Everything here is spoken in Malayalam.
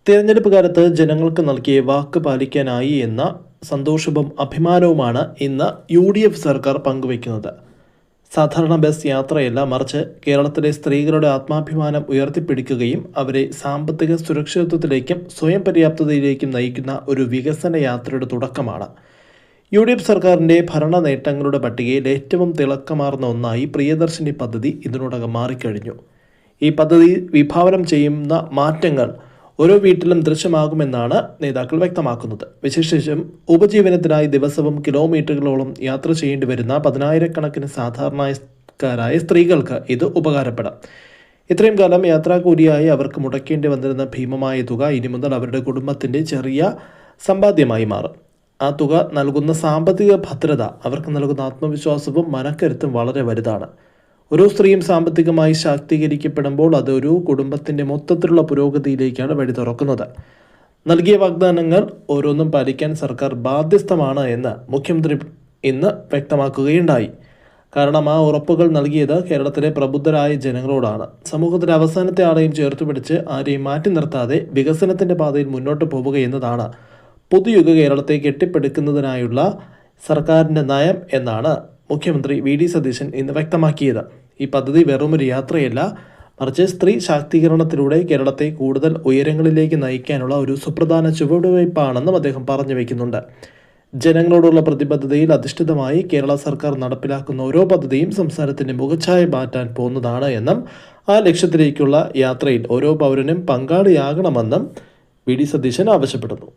തിരഞ്ഞെടുപ്പ് കാലത്ത് ജനങ്ങൾക്ക് നൽകിയ വാക്ക് പാലിക്കാനായി എന്ന സന്തോഷവും അഭിമാനവുമാണ് ഇന്ന് UDF സർക്കാർ പങ്കുവയ്ക്കുന്നത്. സാധാരണ ബസ് യാത്രയല്ല, മറിച്ച് കേരളത്തിലെ സ്ത്രീകളുടെ ആത്മാഭിമാനം ഉയർത്തിപ്പിടിക്കുകയും അവരെ സാമ്പത്തിക സുരക്ഷിതത്വത്തിലേക്കും സ്വയം പര്യാപ്തതയിലേക്കും നയിക്കുന്ന ഒരു വികസന യാത്രയുടെ തുടക്കമാണ്. UDF സർക്കാരിൻ്റെ ഭരണ നേട്ടങ്ങളുടെ പട്ടികയിൽ ഏറ്റവും തിളക്കമാർന്ന ഒന്നായി പ്രിയദർശിനി പദ്ധതി ഇതിനോടകം മാറിക്കഴിഞ്ഞു. ഈ പദ്ധതി വിഭാവനം ചെയ്യുന്ന മാറ്റങ്ങൾ ഓരോ വീട്ടിലും ദൃശ്യമാകുമെന്നാണ് നേതാക്കൾ വ്യക്തമാക്കുന്നത്. വിശേഷിച്ചും ഉപജീവനത്തിനായി ദിവസവും കിലോമീറ്ററുകളോളം യാത്ര ചെയ്യേണ്ടി വരുന്ന 10,000-കണക്കിന് സാധാരണക്കാരായ സ്ത്രീകൾക്ക് ഇത് ഉപകാരപ്പെടാം. ഇത്രയും കാലം യാത്രാക്കൂലിയായി അവർക്ക് മുടക്കേണ്ടി വന്നിരുന്ന ഭീമമായ തുക ഇനി മുതൽ അവരുടെ കുടുംബത്തിൻ്റെ ചെറിയ സമ്പാദ്യമായി മാറും. ആ തുക നൽകുന്ന സാമ്പത്തിക ഭദ്രത അവർക്ക് നൽകുന്ന ആത്മവിശ്വാസവും മനക്കരുത്തും വളരെ വലുതാണ്. ഓരോ സ്ത്രീയും സാമ്പത്തികമായി ശാക്തീകരിക്കപ്പെടുമ്പോൾ അത് ഒരു കുടുംബത്തിൻ്റെ മൊത്തത്തിലുള്ള പുരോഗതിയിലേക്കാണ് വഴി തുറക്കുന്നത്. നൽകിയ വാഗ്ദാനങ്ങൾ ഓരോന്നും പാലിക്കാൻ സർക്കാർ ബാധ്യസ്ഥമാണ് എന്ന് മുഖ്യമന്ത്രി ഇന്ന് വ്യക്തമാക്കുകയുണ്ടായി. കാരണം ആ ഉറപ്പുകൾ നൽകിയത് കേരളത്തിലെ പ്രബുദ്ധരായ ജനങ്ങളോടാണ്. സമൂഹത്തിലെ അവസാനത്തെ ആളെയും ചേർത്തുപിടിച്ച് ആരെയും മാറ്റി നിർത്താതെ വികസനത്തിൻ്റെ പാതയിൽ മുന്നോട്ട് പോവുക എന്നതാണ് പുതുയുഗ കേരളത്തെ കെട്ടിപ്പടുക്കുന്നതിനായുള്ള സർക്കാരിൻ്റെ നയം എന്നാണ് മുഖ്യമന്ത്രി VD സതീശൻ ഇന്ന് വ്യക്തമാക്കിയത്. ഈ പദ്ധതി വെറുമൊരു യാത്രയല്ല, മറിച്ച് സ്ത്രീ ശാക്തീകരണത്തിലൂടെ കേരളത്തെ കൂടുതൽ ഉയരങ്ങളിലേക്ക് നയിക്കാനുള്ള ഒരു സുപ്രധാന ചുവടുവയ്പ്പാണെന്നും അദ്ദേഹം പറഞ്ഞു വയ്ക്കുന്നുണ്ട്. ജനങ്ങളോടുള്ള പ്രതിബദ്ധതയിൽ അധിഷ്ഠിതമായി കേരള സർക്കാർ നടപ്പിലാക്കുന്ന ഓരോ പദ്ധതിയും സംസ്ഥാനത്തിൻ്റെ മുഖച്ഛായ മാറ്റാൻ പോകുന്നതാണ് എന്നും ആ ലക്ഷ്യത്തിലേക്കുള്ള യാത്രയിൽ ഓരോ പൗരനും പങ്കാളിയാകണമെന്നും VD സതീശൻ ആവശ്യപ്പെടുന്നു.